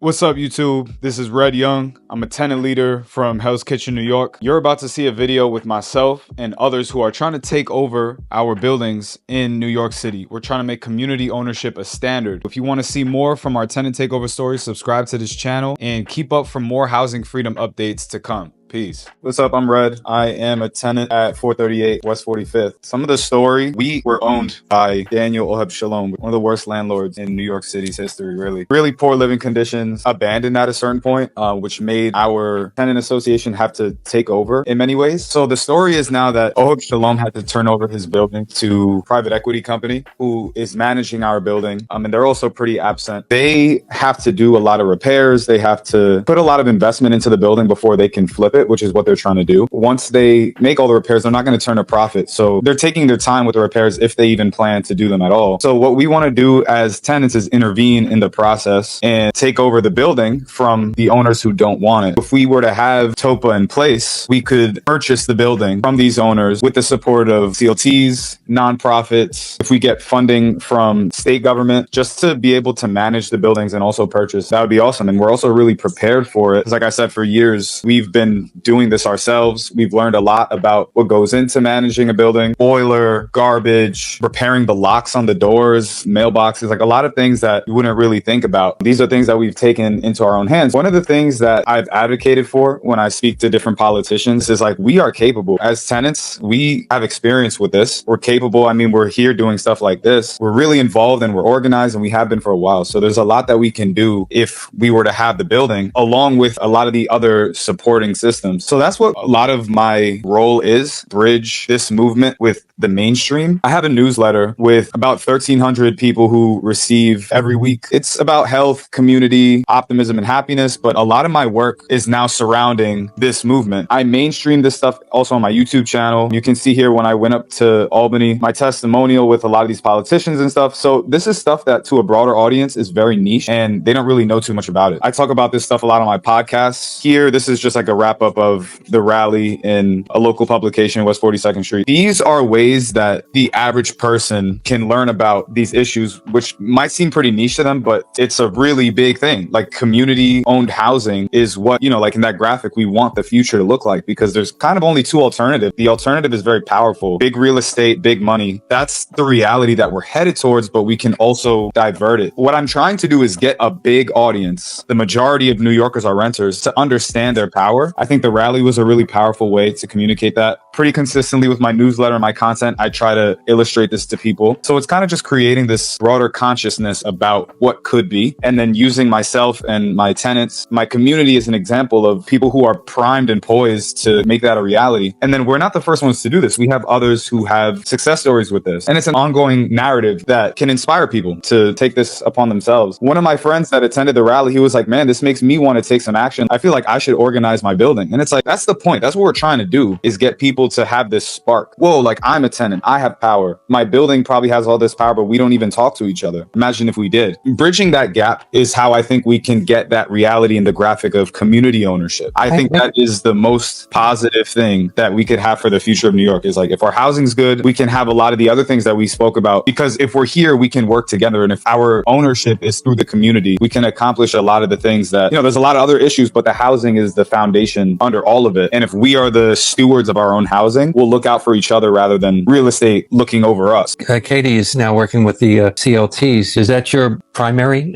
What's up, YouTube? This is Red Young. I'm a tenant leader from Hell's Kitchen, New York. You're about to see a video with myself and others who are trying to take over our buildings in New York City. We're trying to make community ownership a standard. If you want to see more from our tenant takeover stories, subscribe to this channel and keep up for more housing freedom updates to come. Peace. What's up? I'm Red. I am a tenant at 438 West 45th. Some of the story, we were owned by Daniel Oheb Shalom, one of the worst landlords in New York City's history, really. Really poor living conditions, abandoned at a certain point, which made our tenant association have to take over in many ways. So the story is now that Oheb Shalom had to turn over his building to a private equity company who is managing our building. And they're also pretty absent. They have to do a lot of repairs. They have to put a lot of investment into the building before they can flip it, which is what they're trying to do. Once they make all the repairs, they're not going to turn a profit. So they're taking their time with the repairs if they even plan to do them at all. So what we want to do as tenants is intervene in the process and take over the building from the owners who don't want it. If we were to have TOPA in place, we could purchase the building from these owners with the support of CLTs, nonprofits. If we get funding from state government, just to be able to manage the buildings and also purchase, that would be awesome. And we're also really prepared for it. Because like I said, for years, we've been doing this ourselves. We've learned a lot about what goes into managing a building, boiler, garbage, repairing the locks on the doors, mailboxes, like a lot of things that you wouldn't really think about. These are things that we've taken into our own hands. One of the things that I've advocated for when I speak to different politicians is like, we are capable as tenants. We have experience with this. We're capable. I mean, we're here doing stuff like this. We're really involved and we're organized, and we have been for a while. So there's a lot that we can do if we were to have the building, along with a lot of the other supporting systems. So that's what a lot of my role is, bridge this movement with the mainstream. I have a newsletter with about 1,300 people who receive every week. It's about health, community, optimism, and happiness, but a lot of my work is now surrounding this movement. I mainstream this stuff also on my YouTube channel. You can see here when I went up to Albany, my testimonial with a lot of these politicians and stuff. So this is stuff that to a broader audience is very niche and they don't really know too much about it. I talk about this stuff a lot on my podcasts. Here, this is just like a wrap up of the rally in a local publication, West 42nd Street. These are ways that the average person can learn about these issues, which might seem pretty niche to them, but it's a really big thing. Like community owned housing is what, like in that graphic, we want the future to look like, because there's kind of only two alternatives. The alternative is very powerful, big real estate, big money. That's the reality that we're headed towards, but we can also divert it. What I'm trying to do is get a big audience. The majority of New Yorkers are renters to understand their power. I think the rally was a really powerful way to communicate that. Pretty consistently with my newsletter and my content, I try to illustrate this to people. So it's kind of just creating this broader consciousness about what could be, and then using myself and my tenants, my community as an example of people who are primed and poised to make that a reality. And then we're not the first ones to do this. We have others who have success stories with this. And it's an ongoing narrative that can inspire people to take this upon themselves. One of my friends that attended the rally, he was like, man, this makes me want to take some action. I feel like I should organize my building. And it's like, that's the point. That's what we're trying to do, is get people to have this spark. Whoa, like I'm a tenant. I have power. My building probably has all this power, but we don't even talk to each other. Imagine if we did. Bridging that gap is how I think we can get that reality in the graphic of community ownership. I think that is the most positive thing that we could have for the future of New York, is like, if our housing's good, we can have a lot of the other things that we spoke about, because if we're here, we can work together. And if our ownership is through the community, we can accomplish a lot of the things that, there's a lot of other issues, but the housing is the foundation under all of it. And if we are the stewards of our own housing, we'll look out for each other rather than real estate looking over us. Katie is now working with the CLTs. Is that your primary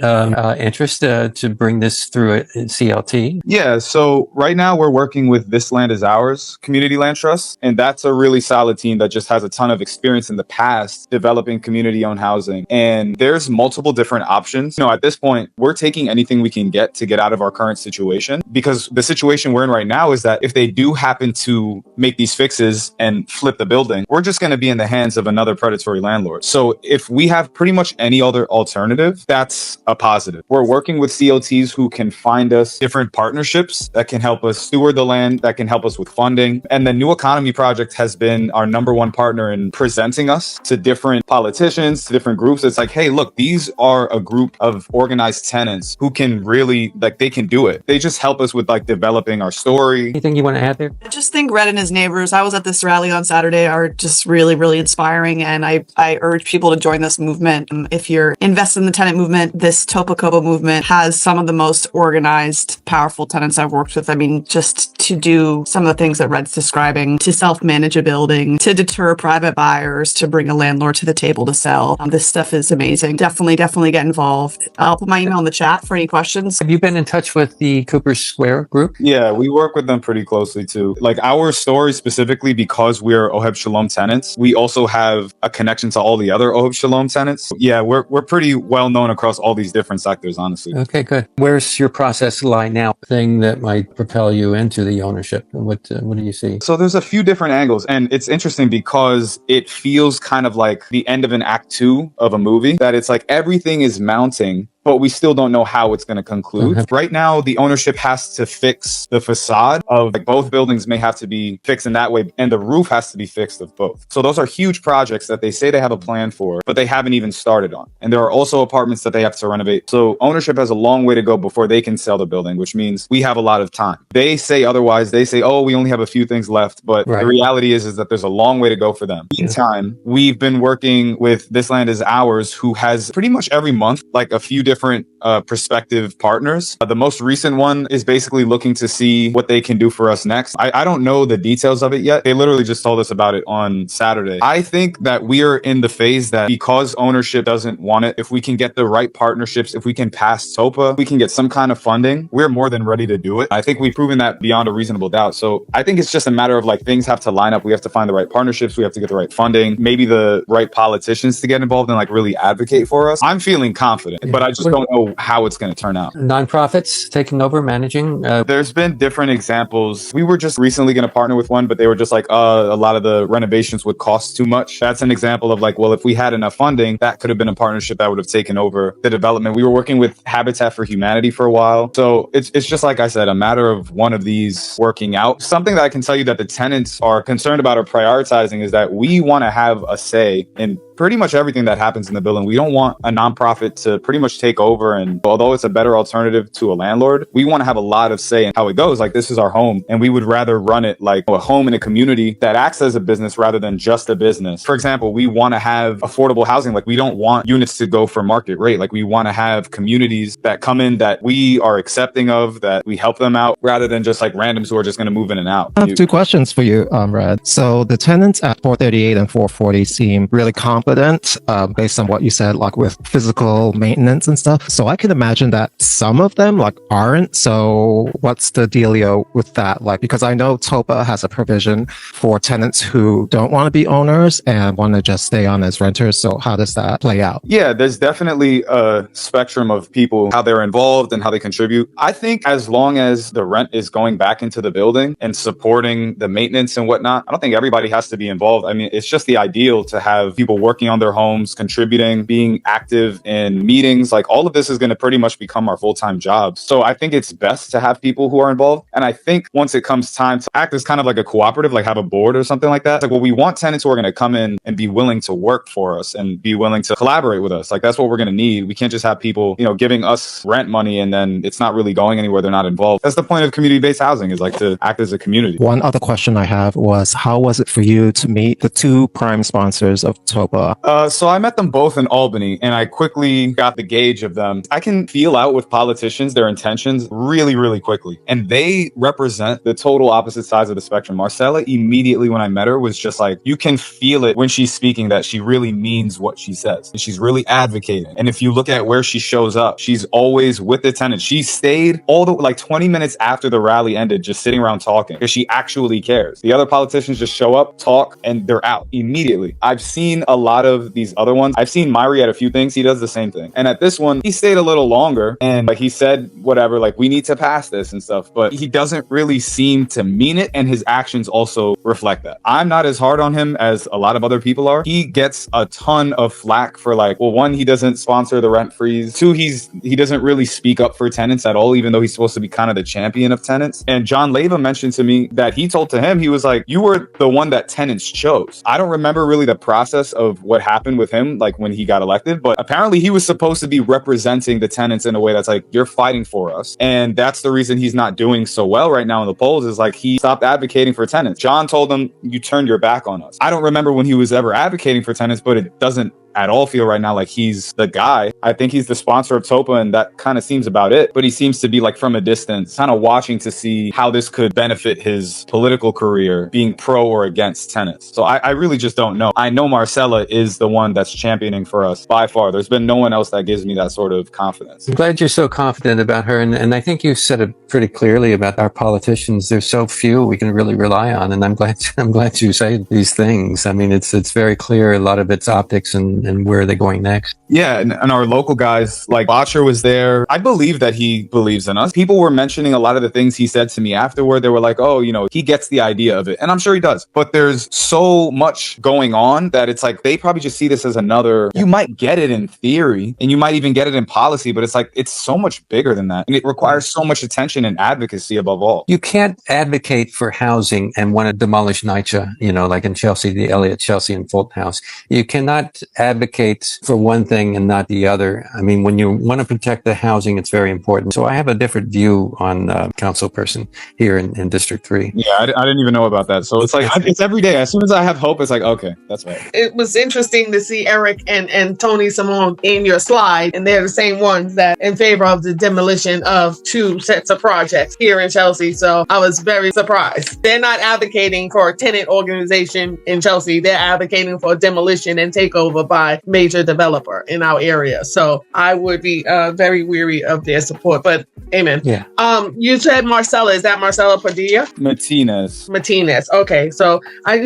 interest to bring this through a CLT? Yeah, so right now we're working with This Land Is Ours Community Land Trust, and that's a really solid team that just has a ton of experience in the past developing community-owned housing. And there's multiple different options. At this point, we're taking anything we can get to get out of our current situation, because the situation we're in right now is that if they do happen to make these fixes and flip the building, we're just going to be in the hands of another predatory landlord. So if we have pretty much any other alternative, that's a positive. We're working with CLTs who can find us different partnerships that can help us steward the land, that can help us with funding. And the New Economy Project has been our #1 partner in presenting us to different politicians, to different groups. It's like, hey, look, these are a group of organized tenants who can really, they can do it. They just help us with developing our story. Anything you want to add there? I just think Red and his neighbors I was at this rally on Saturday are just really, really inspiring. And I urge people to join this movement. If you're invested in the tenant movement, this TOPA movement has some of the most organized, powerful tenants I've worked with. I mean, just to do some of the things that Red's describing, to self-manage a building, to deter private buyers, to bring a landlord to the table to sell. This stuff is amazing. Definitely get involved. I'll put my email in the chat for any questions. Have you been in touch with the Cooper Square group? Yeah, we work with them pretty closely too. Like our story specifically, because we're Oheb Shalom tenants, we also have a connection to all the other Oheb Shalom tenants. Yeah, we're pretty well known across all these different sectors, honestly. Okay, good. Where's your process lie now? Thing that might propel you into the ownership? What do you see? So there's a few different angles, and it's interesting because it feels kind of like the end of an act 2 of a movie, that it's like everything is mounting, but we still don't know how it's going to conclude. Right now, the ownership has to fix the facade of like both buildings may have to be fixed in that way, and the roof has to be fixed of both. So those are huge projects that they say they have a plan for, but they haven't even started on. And there are also apartments that they have to renovate. So ownership has a long way to go before they can sell the building, which means we have a lot of time. They say otherwise. They say, oh, we only have a few things left. But the reality is that there's a long way to go for them. Meantime, we've been working with This Land Is Ours, who has pretty much every month, like a few different prospective partners. The most recent one is basically looking to see what they can do for us next. I don't know the details of it yet. They literally just told us about it on Saturday. I think that we are in the phase that because ownership doesn't want it, if we can get the right partnerships, if we can pass TOPA, we can get some kind of funding, we're more than ready to do it. I think we've proven that beyond a reasonable doubt. So I think it's just a matter of like things have to line up. We have to find the right partnerships. We have to get the right funding, maybe the right politicians to get involved and like really advocate for us. I'm feeling confident, but I just don't know how it's going to turn out. Nonprofits taking over, managing? There's been different examples. We were just recently going to partner with one, but they were just like, a lot of the renovations would cost too much. That's an example of like, well, if we had enough funding, that could have been a partnership that would have taken over the development. We were working with Habitat for Humanity for a while. So it's just like I said, a matter of one of these working out. Something that I can tell you that the tenants are concerned about or prioritizing is that we want to have a say in pretty much everything that happens in the building. We don't want a nonprofit to pretty much take over. And although it's a better alternative to a landlord, we want to have a lot of say in how it goes. Like, this is our home, and we would rather run it like a home in a community that acts as a business rather than just a business. For example, we want to have affordable housing. Like, we don't want units to go for market rate. Like, we want to have communities that come in that we are accepting of, that we help them out, rather than just like randoms who are just going to move in and out. I have two questions for you, Red. So the tenants at 438 and 440 seem really competent, based on what you said, like with physical maintenance and stuff. So I can imagine that some of them like aren't. So what's the dealio with that? Like, because I know TOPA has a provision for tenants who don't want to be owners and want to just stay on as renters. So how does that play out? Yeah, there's definitely a spectrum of people, how they're involved and how they contribute. I think as long as the rent is going back into the building and supporting the maintenance and whatnot, I don't think everybody has to be involved. I mean, it's just the ideal to have people working on their homes, contributing, being active in meetings. Like, all of this is going to pretty much become our full-time jobs. So I think it's best to have people who are involved. And I think once it comes time to act as kind of like a cooperative, like have a board or something like that, it's like, well, we want tenants who are going to come in and be willing to work for us and be willing to collaborate with us. Like, that's what we're going to need. We can't just have people, giving us rent money and then it's not really going anywhere. They're not involved. That's the point of community-based housing, is like to act as a community. One other question I have was, how was it for you to meet the two prime sponsors of TOPA? So I met them both in Albany, and I quickly got the gauge of them. I can feel out with politicians their intentions really, really quickly. And they represent the total opposite sides of the spectrum. Marcella, immediately when I met her, was just like, you can feel it when she's speaking that she really means what she says. And she's really advocating. And if you look at where she shows up, she's always with the tenants. She stayed all the like 20 minutes after the rally ended, just sitting around talking, because she actually cares. The other politicians just show up, talk, and they're out immediately. I've seen a lot of these other ones. I've seen Myri at a few things. He does the same thing. And at this one, he stayed a little longer, and like he said, whatever, like, we need to pass this and stuff, but he doesn't really seem to mean it. And his actions also reflect that. I'm not as hard on him as a lot of other people are. He gets a ton of flack for like, well, one, he doesn't sponsor the rent freeze. Two, he doesn't really speak up for tenants at all, even though he's supposed to be kind of the champion of tenants. And John Leyva mentioned to me that he told to him, he was like, you were the one that tenants chose. I don't remember really the process of of what happened with him, like when he got elected, but apparently he was supposed to be representing the tenants in a way that's like, you're fighting for us. And that's the reason he's not doing so well right now in the polls, is like he stopped advocating for tenants. John told him, you turned your back on us. I don't remember when he was ever advocating for tenants, but it doesn't at all feel right now like he's the guy. I think he's the sponsor of TOPA, and that kind of seems about it. But he seems to be like from a distance, kind of watching to see how this could benefit his political career, being pro or against tenants. So I really just don't know. I know Marcella is the one that's championing for us by far. There's been no one else that gives me that sort of confidence. I'm glad you're so confident about her. And I think you said it pretty clearly about our politicians. There's so few we can really rely on. And I'm glad you say these things. I mean, it's very clear. A lot of it's optics and where are they going next? Yeah, and our local guys, like Botcher was there. I believe that he believes in us. People were mentioning a lot of the things he said to me afterward. They were like, oh, you know, he gets the idea of it. And I'm sure he does. But there's so much going on that it's like they probably just see this as another, you might get it in theory and you might even get it in policy, but it's like it's so much bigger than that. And it requires so much attention and advocacy above all. You can't advocate for housing and want to demolish NYCHA, you know, like in Chelsea, the Elliott, Chelsea and Fulton House. You cannot advocate for one thing and not the other. I mean, when you want to protect the housing, it's very important. So I have a different view on council person here in District 3. Yeah, I didn't even know about that. So it's like, it's every day. As soon as I have hope, it's like, okay, that's right. It was interesting to see Eric and Tony Simone in your slide, and they're the same ones that in favor of the demolition of 2 sets of projects here in Chelsea. So I was very surprised. They're not advocating for a tenant organization in Chelsea. They're advocating for demolition and takeover by major developer in our area. So I would be very weary of their support, but amen. Yeah. You said Marcella. Is that Marcella Padilla? Martinez. Okay. So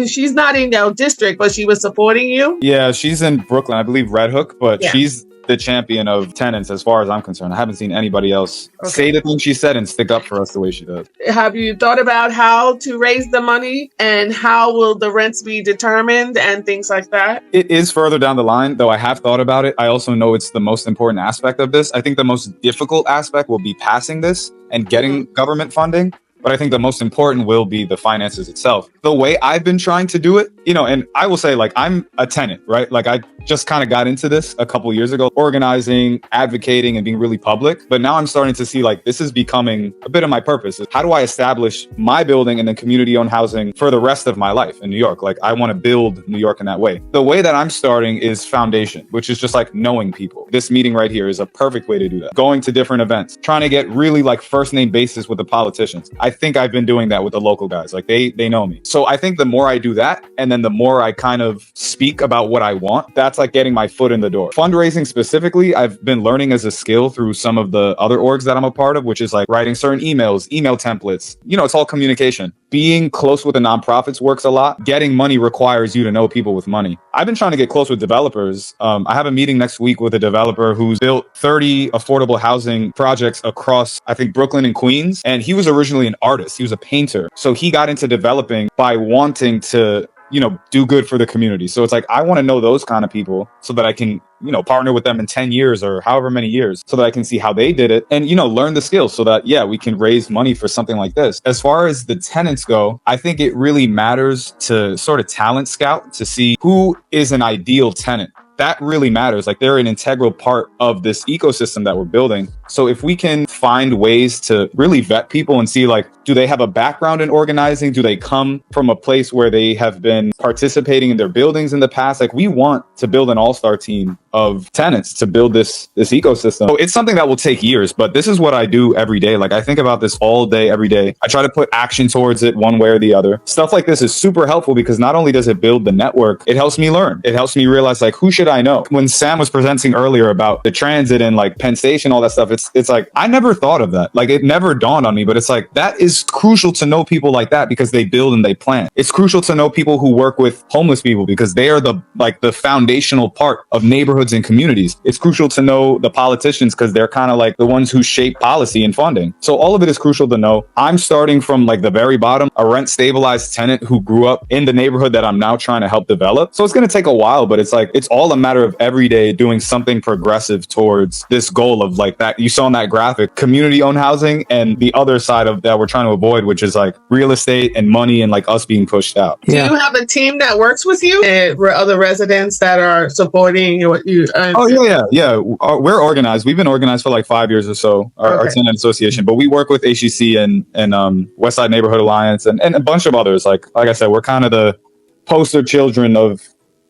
she's not in your district, but she was supporting you? Yeah, she's in Brooklyn, I believe Red Hook, but Yeah. she's the champion of tenants as far as I'm concerned. I haven't seen anybody else say the thing she said and stick up for us the way she does. Have you thought about how to raise the money and how will the rents be determined and things like that? It is further down the line, though I have thought about it. I also know it's the most important aspect of this. I think the most difficult aspect will be passing this and getting government funding. But I think the most important will be the finances itself. The way I've been trying to do it, you know, and I will say, like, I'm a tenant, right? Like, I just kind of got into this a couple years ago, organizing, advocating, and being really public. But now I'm starting to see, like, this is becoming a bit of my purpose. How do I establish my building and then community-owned housing for the rest of my life in New York? Like, I want to build New York in that way. The way that I'm starting is foundation, which is just like knowing people. This meeting right here is a perfect way to do that. Going to different events, trying to get really like first name basis with the politicians. I think I've been doing that with the local guys. Like they know me. So I think the more I do that, and then the more I kind of speak about what I want, that's like getting my foot in the door. Fundraising specifically, I've been learning as a skill through some of the other orgs that I'm a part of, which is like writing certain emails, email templates. You know, it's all communication. Being close with the nonprofits works a lot. Getting money requires you to know people with money. I've been trying to get close with developers. I have a meeting next week with a developer who's built 30 affordable housing projects across, I think, Brooklyn and Queens. And he was originally an artist. He was a painter. So he got into developing by wanting to, you know, do good for the community. So it's like, I want to know those kind of people so that I can, you know, partner with them in 10 years or however many years so that I can see how they did it and, you know, learn the skills so that, yeah, we can raise money for something like this. As far as the tenants go, I think it really matters to sort of talent scout to see who is an ideal tenant. That really matters. Like they're an integral part of this ecosystem that we're building. So if we can find ways to really vet people and see like, do they have a background in organizing? Do they come from a place where they have been participating in their buildings in the past? Like we want to build an all-star team of tenants to build this ecosystem. So it's something that will take years, but this is what I do every day. Like I think about this all day, every day. I try to put action towards it one way or the other. Stuff like this is super helpful because not only does it build the network, it helps me learn. It helps me realize like, who should I know? When Sam was presenting earlier about the transit and like Penn Station, all that stuff, it's like, I never thought of that. Like it never dawned on me, but it's like, that is crucial to know people like that because they build and they plan. It's crucial to know people who work with homeless people because they are the foundational part of neighborhoods and communities. It's crucial to know the politicians because they're kind of like the ones who shape policy and funding. So all of it is crucial to know. I'm starting from like the very bottom, a rent stabilized tenant who grew up in the neighborhood that I'm now trying to help develop. So it's going to take a while, but it's like, it's all a matter of every day doing something progressive towards this goal of like that you saw in that graphic, community owned housing, and the other side of that we're trying to avoid, which is like real estate and money and like us being pushed out. Yeah. Do you have a team that works with you and other residents that are supporting what you? Oh yeah. We're organized. We've been organized for like 5 years or so. Our tenant association, but we work with HEC and Westside Neighborhood Alliance and a bunch of others. Like I said, we're kind of the poster children of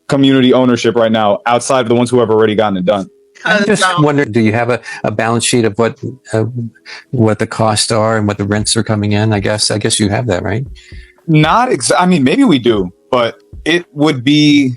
community ownership right now, outside of the ones who have already gotten it done. I just wonder, do you have a balance sheet of what the costs are and what the rents are coming in? I guess you have that, right? I mean, maybe we do, but it would be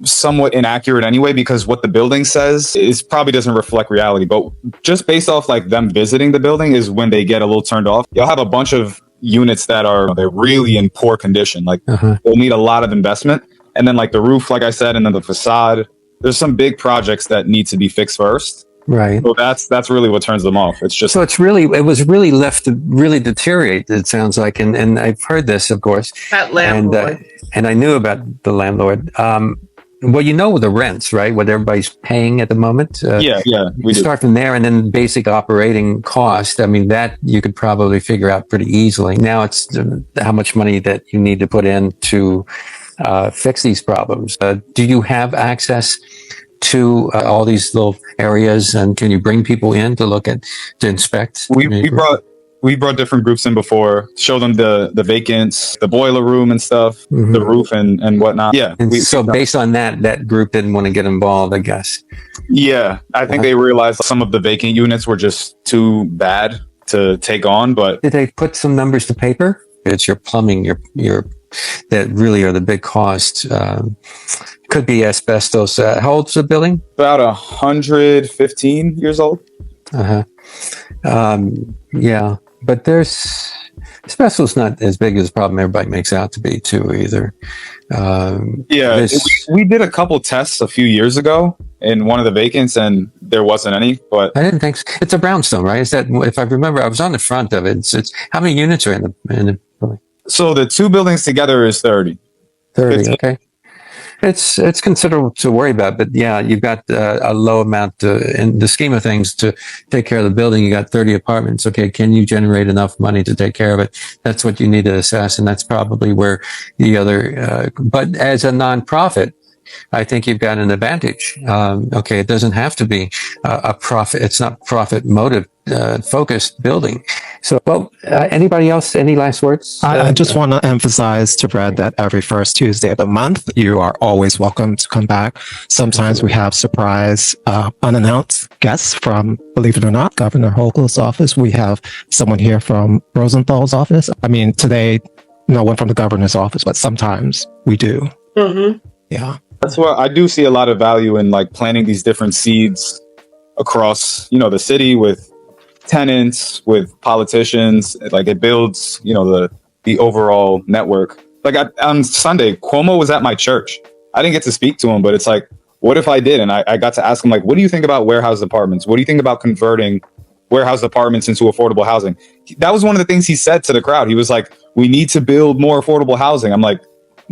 somewhat inaccurate anyway, because what the building says is probably doesn't reflect reality. But just based off like them visiting the building is when they get a little turned off. You'll have a bunch of units that they're really in poor condition. Like they'll need a lot of investment. And then like the roof, like I said, and then the facade, there's some big projects that need to be fixed first. Right. So that's really what turns them off. It's just, so it was really left to really deteriorate. It sounds like, and I've heard this, of course, That landlord. and I knew about the landlord. Well, you know the rents, right? What everybody's paying at the moment. Yeah, we start from there, and then basic operating cost. I mean, that you could probably figure out pretty easily. Now it's how much money that you need to put in to fix these problems. Do you have access to all these little areas, and can you bring people in to inspect? We brought different groups in before, show them the vacants, the boiler room and stuff, the roof and whatnot. Yeah. And so based on that group didn't want to get involved, I guess. Yeah. I think they realized some of the vacant units were just too bad to take on, but did they put some numbers to paper? It's your plumbing, your that really are the big costs. Could be asbestos. How old's the building? About 115 years old. Yeah, but there's asbestos not as big as a problem everybody makes out to be too either. We did a couple tests a few years ago in one of the vacants, and there wasn't any. But I didn't think so. It's a brownstone, right? Is that, if I remember, I was on the front of it. It's how many units are in the building? So the two buildings together is 30. 30, 15. okay. It's considerable to worry about, but yeah, you've got a low amount in the scheme of things to take care of the building. You got 30 apartments. Okay, can you generate enough money to take care of it? That's what you need to assess, and that's probably where the other. But as a nonprofit, I think you've got an advantage. Okay, it doesn't have to be a profit. It's not profit motive focused building. So, well, anybody else? Any last words? I just want to emphasize to Brad that every first Tuesday of the month, you are always welcome to come back. Sometimes we have surprise, unannounced guests from, believe it or not, Governor Hochul's office. We have someone here from Rosenthal's office. I mean, today, no one from the governor's office, but sometimes we do. Yeah. That's why I do see a lot of value in like planting these different seeds across, the city with tenants, with politicians. Like it builds, the overall network. Like on Sunday, Cuomo was at my church. I didn't get to speak to him, but it's like, what if I did? And I got to ask him, like, what do you think about warehouse apartments? What do you think about converting warehouse apartments into affordable housing? That was one of the things he said to the crowd. He was like, we need to build more affordable housing. I'm like,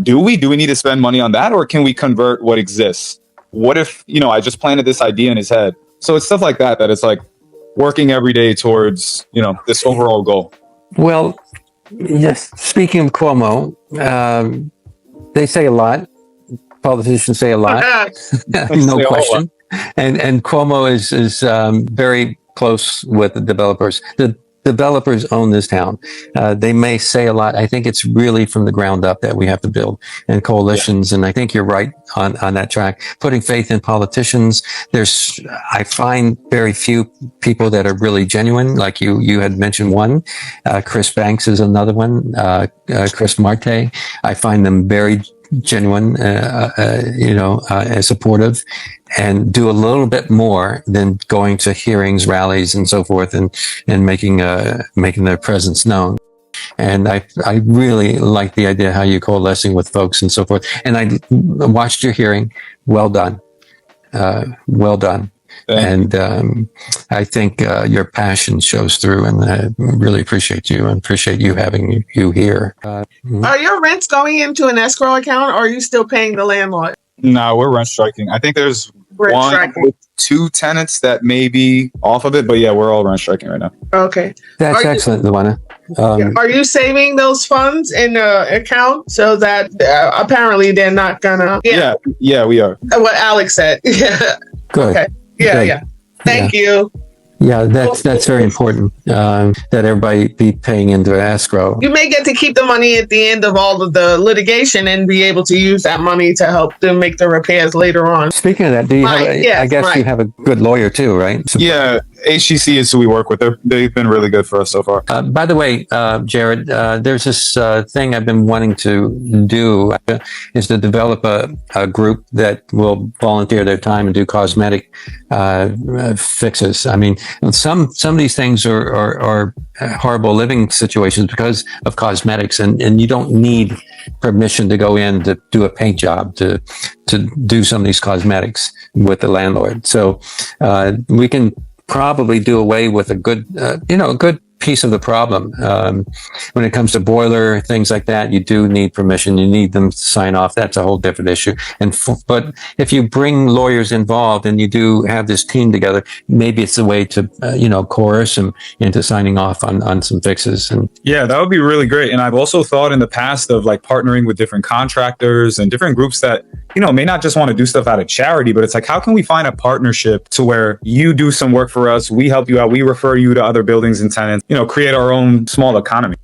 do we need to spend money on that, or can we convert what exists? What if, I just planted this idea in his head? So it's stuff like that it's like working every day towards, this overall goal. Well, yes. Speaking of Cuomo, they say a lot. Politicians say a lot. No question. And Cuomo is very close with the developers. The developers own this town. They may say a lot. I think it's really from the ground up that we have to build, and coalitions. And I think you're right on that track. Putting faith in politicians. I find very few people that are really genuine. Like you had mentioned one. Chris Banks is another one. Chris Marte. I find them very genuine, supportive, and do a little bit more than going to hearings, rallies, and so forth, and making their presence known. And I really like the idea how you coalescing with folks and so forth. And I watched your hearing. Well done. Well done. And I think your passion shows through, and I really appreciate you and appreciate you having you here. Are your rents going into an escrow account, or are you still paying the landlord? No, we're rent striking. I think there's Rent one striking. with 2 tenants that may be off of it, but yeah, we're all rent striking right now. Okay. That's Are you- excellent, Luana. Are you saving those funds in the account so that apparently they're not gonna? Yeah, we are. What Alex said. Yeah. Good. Okay. Yeah. Good. Yeah. Thank you. Yeah, that's very important, that everybody be paying into escrow. You may get to keep the money at the end of all of the litigation and be able to use that money to help them make the repairs later on. Speaking of that, do you have Right, yes, I guess right. you have a good lawyer too, right? So, Yeah, HGC is who we work with. They've been really good for us so far. by the way, Jared, there's this thing I've been wanting to do is to develop a group that will volunteer their time and do cosmetic fixes. I mean, some of these things are horrible living situations because of cosmetics, and you don't need permission to go in to do a paint job to do some of these cosmetics with the landlord. So we can probably do away with a good piece of the problem. When it comes to boiler, things like that, you do need permission. You need them to sign off. That's a whole different issue. But if you bring lawyers involved and you do have this team together, maybe it's a way to, coerce them into signing off on some fixes. And Yeah, that would be really great. And I've also thought in the past of like partnering with different contractors and different groups that, may not just want to do stuff out of charity, but it's like, how can we find a partnership to where you do some work for us, we help you out, we refer you to other buildings and tenants, create our own small economy.